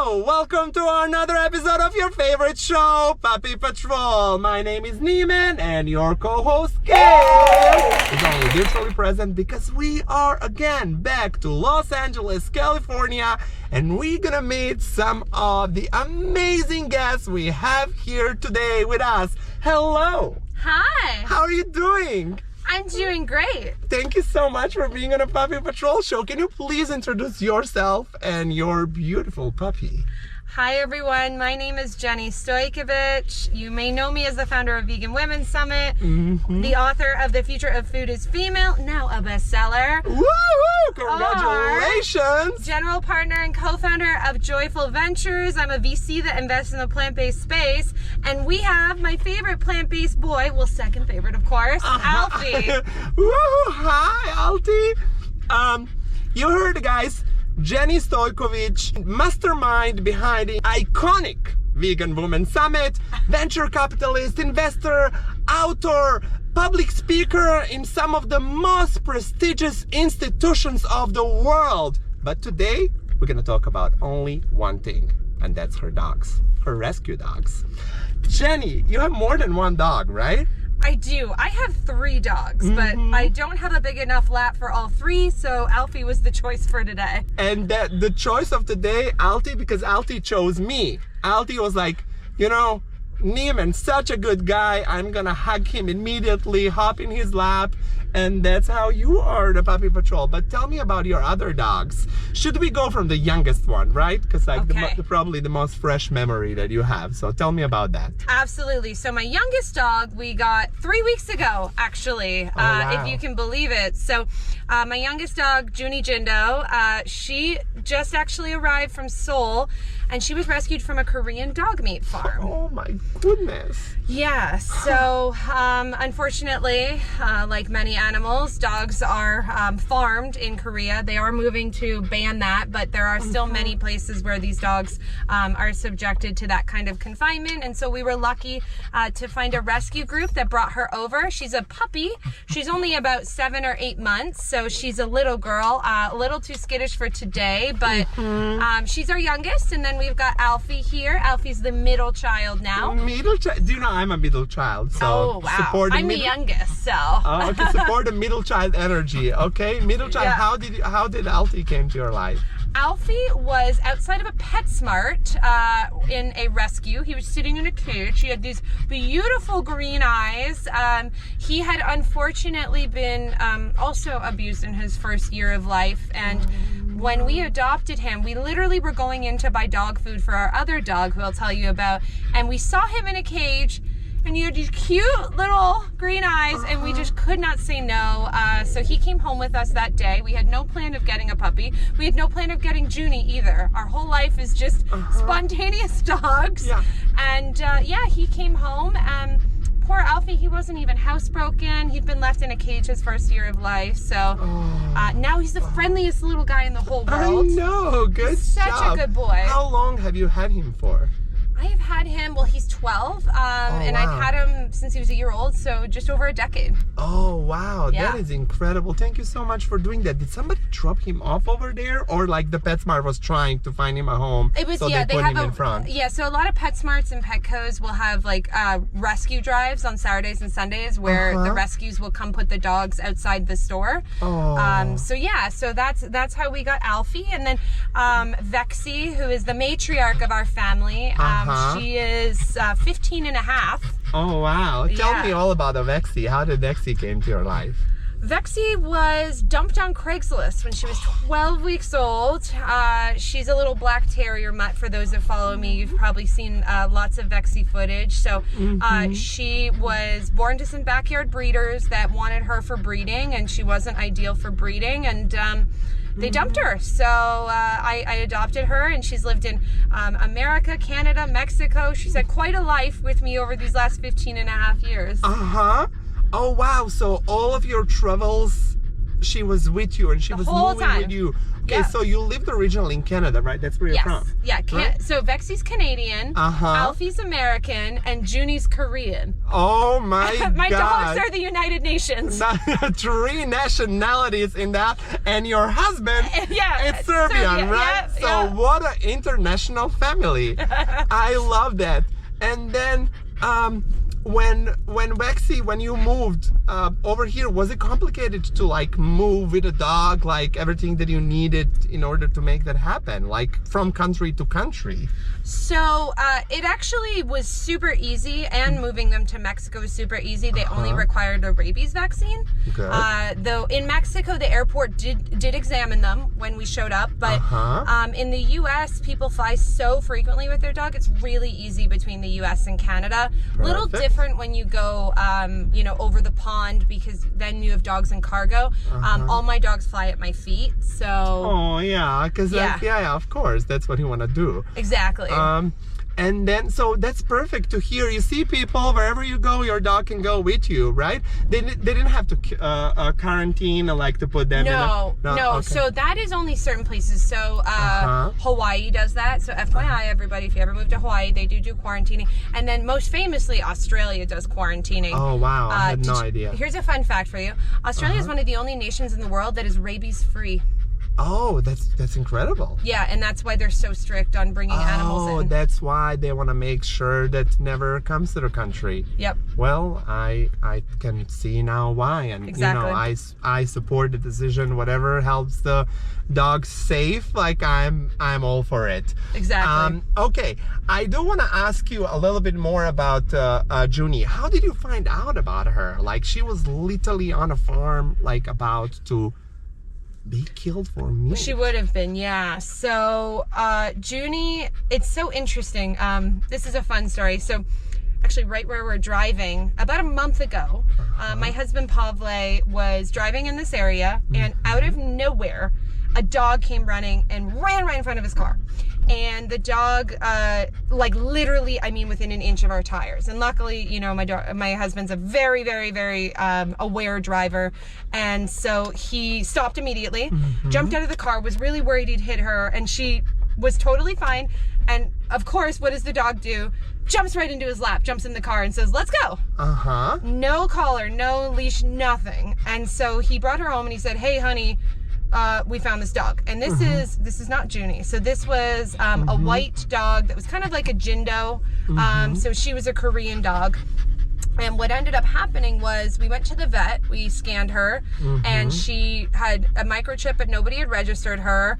Hello! Welcome to another episode of your favorite show, Puppy Patrol. My name is Neiman and your co-host, Gail, is only virtually present because we are again back to Los Angeles, California, and we're gonna meet some of the amazing guests we have here today with us. Hello! Hi! How are you doing? I'm doing great. Thank you so much for being on a Puppy Patrol show. Can you please introduce yourself and your beautiful puppy? Hi everyone, my name is Juny Stojkovic. You may know me as the founder of Vegan Women's Summit, the author of The Future of Food is Female, now a bestseller. Woo! Congratulations! General partner and co-founder of Joyful Ventures. I'm a VC that invests in the plant-based space. And we have my favorite plant-based boy, well, second favorite of course, Alfie. Woo! Hi, Alfie. You heard, guys. Juny Stojkovic, mastermind behind the iconic Vegan Women's Summit, venture capitalist, investor, author, public speaker in some of the most prestigious institutions of the world. But today, we're gonna talk about only one thing, and that's her dogs, her rescue dogs. Juny, you have more than one dog, right? I do. I have 3 dogs, but I don't have a big enough lap for all 3, so Alfie was the choice for today. And the choice of today, Alfie, because Alfie chose me. Alfie was like, you know, Neiman, such a good guy. I'm gonna hug him immediately, hop in his lap, and that's how you are the Puppy Patrol. But tell me about your other dogs. Should we go from the youngest one, right? Because like probably the most fresh memory that you have. So tell me about that. Absolutely. So my youngest dog we got 3 weeks ago, actually, wow. if you can believe it. So my youngest dog, Juny, she just actually arrived from Seoul, and she was rescued from a Korean dog meat farm. Oh my goodness. Yeah, so unfortunately, like many animals, dogs are farmed in Korea. They are moving to ban that, but there are still many places where these dogs are subjected to that kind of confinement. And so we were lucky to find a rescue group that brought her over. She's a puppy. She's only about 7 or 8 months, so she's a little girl, a little too skittish for today, but she's our youngest. And then we've got Alfie here. Alfie's the middle child now. Middle child? Do you know I'm a middle child? So oh wow! support the I'm the youngest, so. Oh, okay, support the middle child energy. Okay, middle child. Yeah. How did Alfie came to your life? Alfie was outside of a PetSmart in a rescue. He was sitting in a cage. He had these beautiful green eyes. He had unfortunately been also abused in his first year of life, and when we adopted him, we literally were going in to buy dog food for our other dog, who I'll tell you about, and we saw him in a cage, and he had these cute little green eyes, and we just could not say no. So he came home with us that day. We had no plan of getting a puppy. We had no plan of getting Juny either. Our whole life is just spontaneous dogs. Yeah. And yeah, he came home. Poor Alfie, he wasn't even housebroken. He'd been left in a cage his first year of life. So now he's the friendliest little guy in the whole world. I know, good He's such job. a good boy. How long have you had him for? I have had him, well, he's 12, and I've had him since he was a year old, so just over a decade. Oh, wow. Yeah. That is incredible. Thank you so much for doing that. Did somebody drop him off over there? Or like the PetSmart was trying to find him a home, it was, so yeah, they put him in front? Yeah, so a lot of PetSmarts and Petcos will have like rescue drives on Saturdays and Sundays where the rescues will come put the dogs outside the store. Oh. So yeah, so that's how we got Alfie. And then Vexi, who is the matriarch of our family, she is 15 and a half. Oh, wow. Tell me all about the Vexi. How did Vexi came to your life? Vexi was dumped on Craigslist when she was 12 weeks old. She's a little black terrier mutt. For those that follow me, you've probably seen lots of Vexi footage. So she was born to some backyard breeders that wanted her for breeding, and she wasn't ideal for breeding, and they dumped her. So I adopted her, and she's lived in America, Canada, Mexico. She's had quite a life with me over these last 15 and a half years. Oh, wow. So all of your travels she was with you and she was whole moving time. with you. Okay, Yeah. so you lived originally in Canada, right? That's where you're Yes. from. Yeah. right? So Vexi's Canadian, Uh-huh. Alfie's American, and Juny's Korean. Oh my My God. dogs are the United Nations. 3 nationalities in that, and your husband Yeah, it's Serbian, Serbia, right? yeah, So yeah. what an international family. I love that. And then when Vexi, when you moved over here, was it complicated to like move with a dog, like everything that you needed in order to make that happen, like from country to country? So it actually was super easy, and moving them to Mexico was super easy. They only required a rabies vaccine. Good. Though in Mexico, the airport did examine them when we showed up. But in the U.S., people fly so frequently with their dog. It's really easy between the U.S. and Canada. Little different when you go, over the pond, because then you have dogs in cargo. All my dogs fly at my feet. So. Oh yeah, because yeah, of course, that's what you want to do. Exactly. And then, so that's perfect to hear. You see, people, wherever you go, your dog can go with you, right? They didn't have to quarantine, or like to put them No. Okay. So that is only certain places. So Hawaii does that. So FYI, everybody, if you ever move to Hawaii, they do quarantining. And then most famously, Australia does quarantining. Oh wow, I had no idea. Here's a fun fact for you. Australia is one of the only nations in the world that is rabies free. Oh, that's incredible. Yeah, and that's why they're so strict on bringing animals in. Oh, that's why they want to make sure that never comes to the country. Yep. Well, I can see now why, and Exactly. I support the decision. Whatever helps the dogs safe, like I'm all for it. Exactly. Okay, I do want to ask you a little bit more about Juny. How did you find out about her? Like, she was literally on a farm, like about to be killed for meat. She would have been, yeah. So Juny, it's so interesting. This is a fun story. So actually right where we're driving, about a month ago, my husband Pavle was driving in this area, and out of nowhere, a dog came running and ran right in front of his car. And the dog, like literally, I mean, within an inch of our tires. And luckily, my husband's a very, very, very aware driver. And so he stopped immediately, jumped out of the car, was really worried he'd hit her. And she was totally fine. And of course, what does the dog do? Jumps right into his lap, jumps in the car and says, "Let's go." No collar, no leash, nothing. And so he brought her home and he said, "Hey, honey, we found this dog." And this is not Juny. So this was a white dog that was kind of like a Jindo. So she was a Korean dog. And what ended up happening was we went to the vet, we scanned her, and she had a microchip, but nobody had registered her.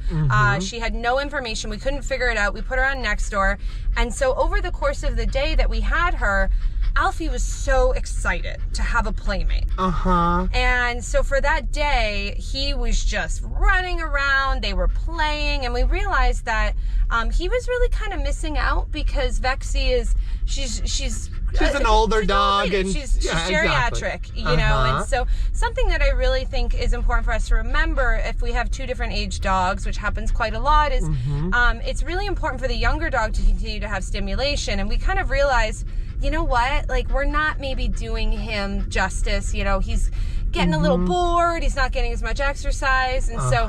She had no information. We couldn't figure it out. We put her on Nextdoor. And so over the course of the day that we had her, Alfie was so excited to have a playmate. And so for that day, he was just running around. They were playing, and we realized that he was really kind of missing out, because Vexi is she's an older dog, and she's geriatric, exactly. And so something that I really think is important for us to remember if we have two different age dogs, which happens quite a lot, is it's really important for the younger dog to continue to have stimulation. And we kind of realize, you know what, like, we're not maybe doing him justice. He's getting a little bored, he's not getting as much exercise. And so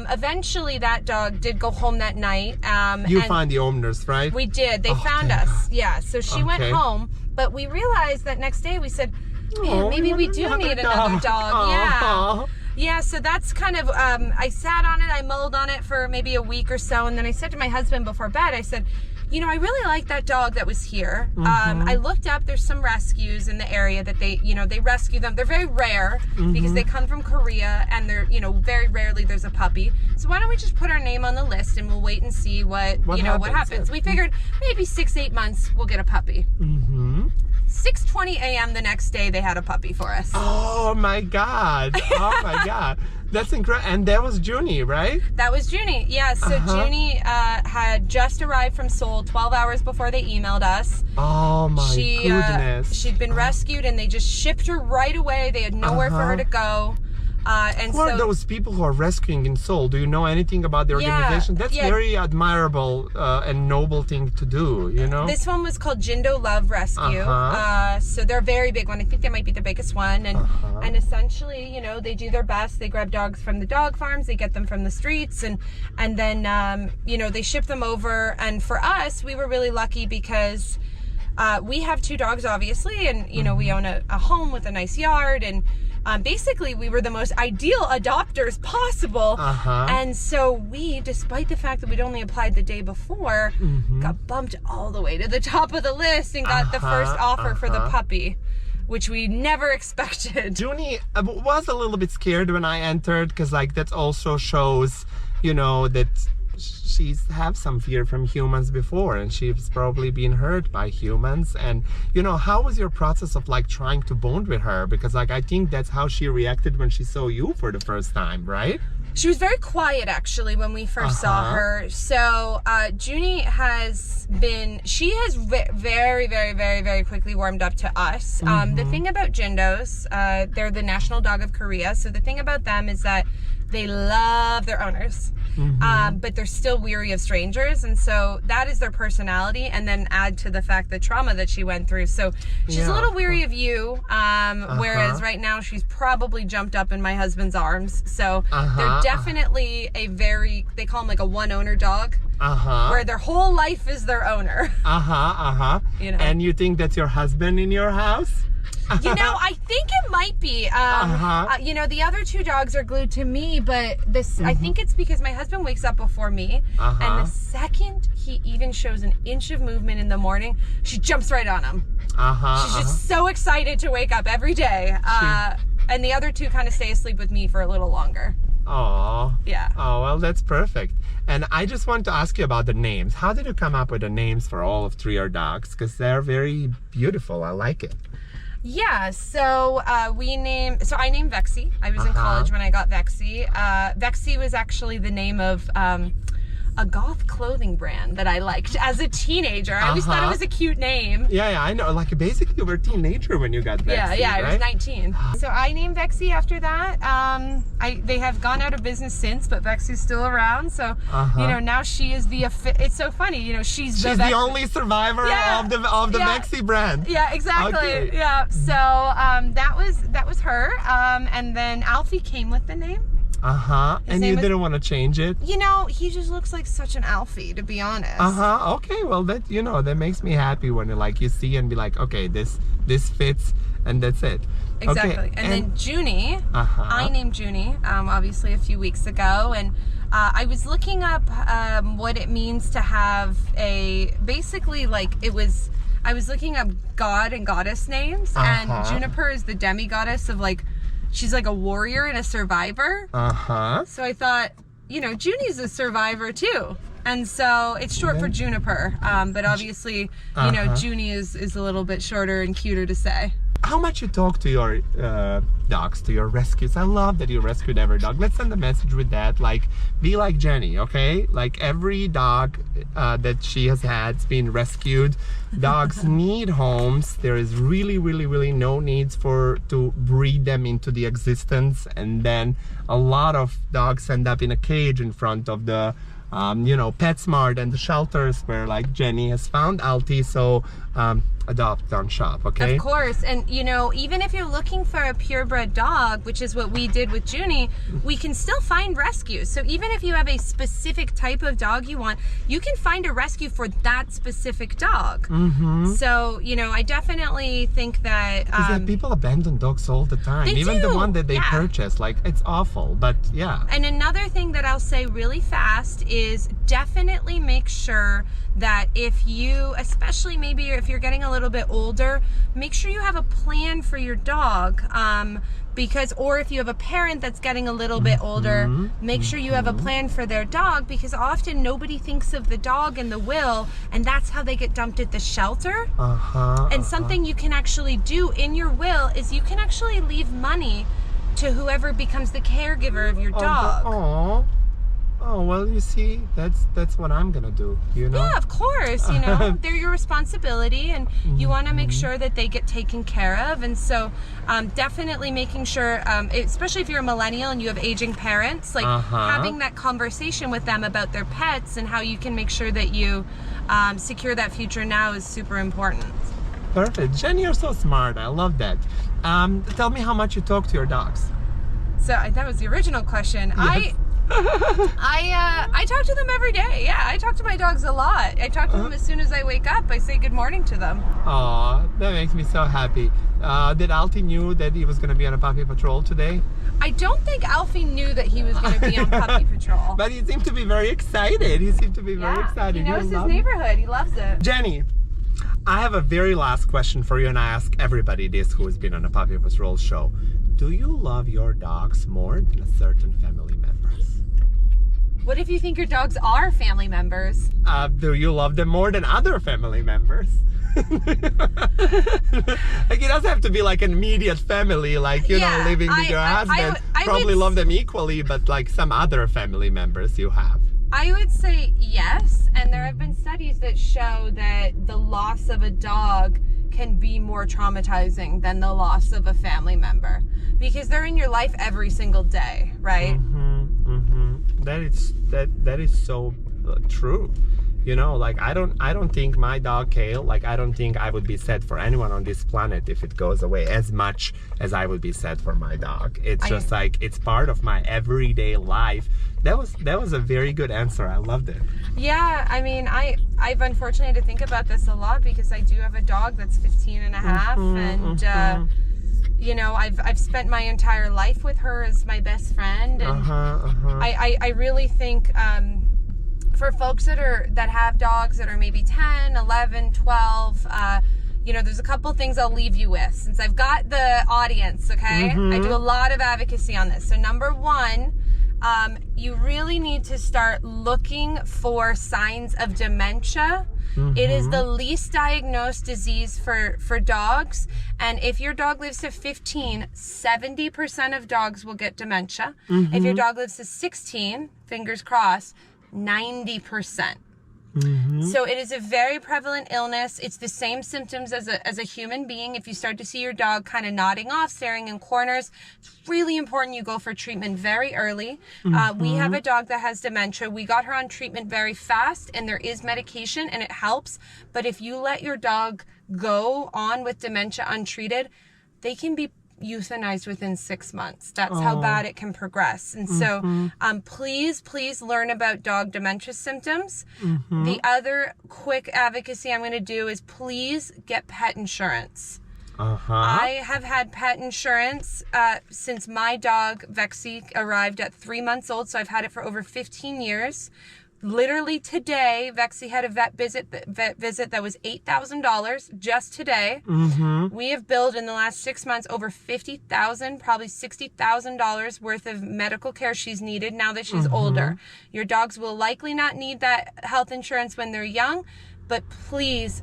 eventually that dog did go home that night. You find the owners, right? We did. They found us. Yeah. So she went home, but we realized that next day, we said, man, maybe we do need another dog. Yeah. Yeah, so that's kind of, I sat on it, I mulled on it for maybe a week or so, and then I said to my husband before bed, I said, I really like that dog that was here. I looked up, there's some rescues in the area that they rescue them. They're very rare because they come from Korea, and they're, very rarely there's a puppy. So why don't we just put our name on the list, and we'll wait and see what happens. We figured maybe 6-8 months we'll get a puppy. 6:20 a.m. the next day, they had a puppy for us. Oh my God. Oh my God. That's incredible. And that was Juny, right? That was Juny. Yeah, so Juny had just arrived from Seoul 12 hours before they emailed us. Oh my goodness. She'd been rescued, and they just shipped her right away. They had nowhere for her to go. Who are those people who are rescuing in Seoul? Do you know anything about the organization? That's very admirable and noble thing to do, you know? This one was called Jindo Love Rescue. So they're a very big one. I think they might be the biggest one. And essentially, you know, they do their best. They grab dogs from the dog farms. They get them from the streets. And then, you know, they ship them over. And for us, we were really lucky because we have 2 dogs, obviously. And, you know, we own a home with a nice yard. And basically, we were the most ideal adopters possible. And so we, despite the fact that we'd only applied the day before, got bumped all the way to the top of the list and got the first offer for the puppy, which we never expected. Juny was a little bit scared when I entered because, like, that also shows, you know, that she's have some fear from humans before, and she's probably been hurt by humans. And, you know, how was your process of, like, trying to bond with her? Because, like, I think that's how she reacted when she saw you for the first time, right? She was very quiet, actually, when we first saw her. So Juny has very, very, very, very quickly warmed up to us. The thing about Jindos, they're the national dog of Korea. So the thing about them is that they love their owners. But they're still weary of strangers, and so that is their personality. And then add to the fact the trauma that she went through. So she's a little weary of you, whereas right now she's probably jumped up in my husband's arms. So they're definitely they call them like a one owner dog, where their whole life is their owner. You know? And you think that's your husband in your house? You know, I think it might be. You know, the other 2 dogs are glued to me, but this I think it's because my husband wakes up before me, and the second he even shows an inch of movement in the morning, she jumps right on him. She's just so excited to wake up every day. And the other 2 kind of stay asleep with me for a little longer. Oh. Yeah. Oh, well, that's perfect. And I just want to ask you about the names. How did you come up with the names for all of 3 your dogs? Because they're very beautiful. I like it. Yeah, so I named Vexi. I was in college when I got Vexi. Vexi was actually the name of a goth clothing brand that I liked as a teenager. I always thought it was a cute name. Yeah, I know. Like, basically you were a teenager when you got Vexi, Yeah, I was 19. So I named Vexi after that. They have gone out of business since, but Vexi's still around. So, you know, now she is it's so funny, you know, she's the only survivor of the Vexi brand. Yeah, exactly. Okay. Yeah. So that was her. And then Alfie came with the name. And you didn't want to change it? You know, he just looks like such an Alfie, to be honest. Okay, well, that, you know, that makes me happy when you see and be like, okay, this fits, and that's it. Exactly. Okay. And then Juny, I named Juny, obviously a few weeks ago, and I was looking up what it means to have I was looking up god and goddess names, and Juniper is the demiggoddess of, like, she's like a warrior and a survivor. So I thought, you know, Juny's a survivor too. And so it's short for Juniper. But obviously, you know, Juny is a little bit shorter and cuter to say. How much you talk to your dogs, to your rescues? I love that you rescued every dog. Let's send a message with that. Like, be like Jenny, okay? Like, every dog that she has had's been rescued. Dogs need homes. There is really, really, really no needs to breed them into the existence. And then a lot of dogs end up in a cage in front of the you know, PetSmart and the shelters where, like, Jenny has found Alfie. So adopt, don't shop, okay? Of course. And, you know, even if you're looking for a purebred dog, which is what we did with Juny, we can still find rescues. So even if you have a specific type of dog you want, you can find a rescue for that specific dog. So, you know, I definitely think that because people abandon dogs all the time, even the one that they purchase. Like, it's awful, but yeah. And another thing that I'll say really fast is definitely make sure that if you, especially maybe if you're getting a little bit older, make sure you have a plan for your dog. Or if you have a parent that's getting a little bit older, make sure you have a plan for their dog, because often nobody thinks of the dog in the will, and that's how they get dumped at the shelter. And something you can actually do in your will is you can actually leave money to whoever becomes the caregiver of your dog. Oh, well, you see, that's what I'm gonna do, you know? Yeah, of course, you know, they're your responsibility, and you want to make sure that they get taken care of. And so definitely making sure, especially if you're a millennial and you have aging parents, like having that conversation with them about their pets and how you can make sure that you secure that future now is super important. Perfect. Jenny, you're so smart. I love that. Tell me how much you talk to your dogs. So that was the original question. Yes. I talk to them every day. Yeah, I talk to my dogs a lot. I talk to them as soon as I wake up. I say good morning to them. Aw, that makes me so happy. Did Alfie knew that he was going to be on a puppy patrol today? I don't think Alfie knew that he was going to be on puppy patrol. But he seemed to be very excited. He seemed to be very excited. He knows his neighborhood. He loves it. Jenny, I have a very last question for you, and I ask everybody this who has been on a puppy patrol show. Do you love your dogs more than a certain family members? What if you think your dogs are family members? Do you love them more than other family members? Like, it doesn't have to be like an immediate family, like, you know, living with your husband. Probably love them equally, but like some other family members you have. I would say yes, and there have been studies that show that the loss of a dog can be more traumatizing than the loss of a family member, because they're in your life every single day, right? That is so true. You know, like I don't think my dog Kale, like I don't think I would be sad for anyone on this planet if it goes away as much as I would be sad for my dog. It's just like it's part of my everyday life. That was a very good answer. I loved it. Yeah, I mean, I've unfortunately had to think about this a lot because I do have a dog that's 15 and a half, and you know, I've spent my entire life with her as my best friend, and I really think for folks that have dogs that are maybe 10, 11, 12, you know, there's a couple things I'll leave you with since I've got the audience, okay? I do a lot of advocacy on this. So number one, you really need to start looking for signs of dementia. It is the least diagnosed disease for dogs. And if your dog lives to 15, 70% of dogs will get dementia. If your dog lives to 16, fingers crossed, 90%. So it is a very prevalent illness. It's the same symptoms as a human being. If you start to see your dog kind of nodding off, staring in corners, it's really important you go for treatment very early. We have a dog that has dementia. We got her on treatment very fast, and there is medication and it helps. But if you let your dog go on with dementia untreated, they can be euthanized within 6 months. That's how bad it can progress. And so please learn about dog dementia symptoms. The other quick advocacy I'm going to do is please get pet insurance. I have had pet insurance since my dog Vexi arrived at 3 months old, so I've had it for over 15 years. Literally today, Vexi had a vet visit that was $8,000 just today. We have billed in the last 6 months over $50,000, probably $60,000 worth of medical care she's needed now that she's older. Your dogs will likely not need that health insurance when they're young, but please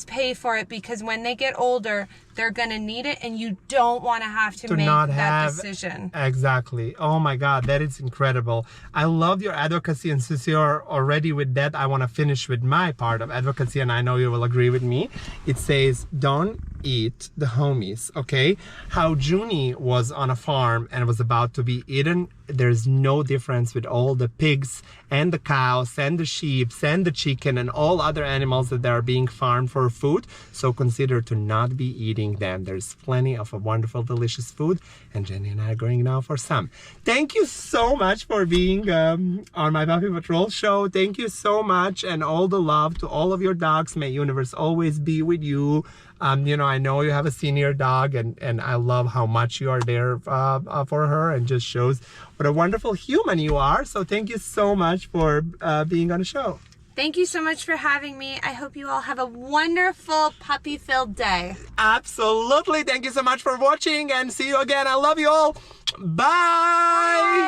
pay for it, because when they get older, they're gonna need it, and you don't want to have to make that decision. Exactly. Oh my God, that is incredible. I love your advocacy, and since you're already with that, I want to finish with my part of advocacy, and I know you will agree with me. It says, don't eat the homies, okay? How Juny was on a farm and was about to be eaten. There's no difference with all the pigs and the cows and the sheep and the chicken and all other animals that are being farmed for food. So consider to not be eating them. There's plenty of a wonderful, delicious food, and Jenny and I are going now for some. Thank you so much for being on my Puppy Patrol show. Thank you so much, and all the love to all of your dogs. May universe always be with you. You know, I know you have a senior dog, and I love how much you are there for her, and just shows what a wonderful human you are. So thank you so much for being on the show. Thank you so much for having me. I hope you all have a wonderful puppy-filled day. Absolutely. Thank you so much for watching, and see you again. I love you all. Bye.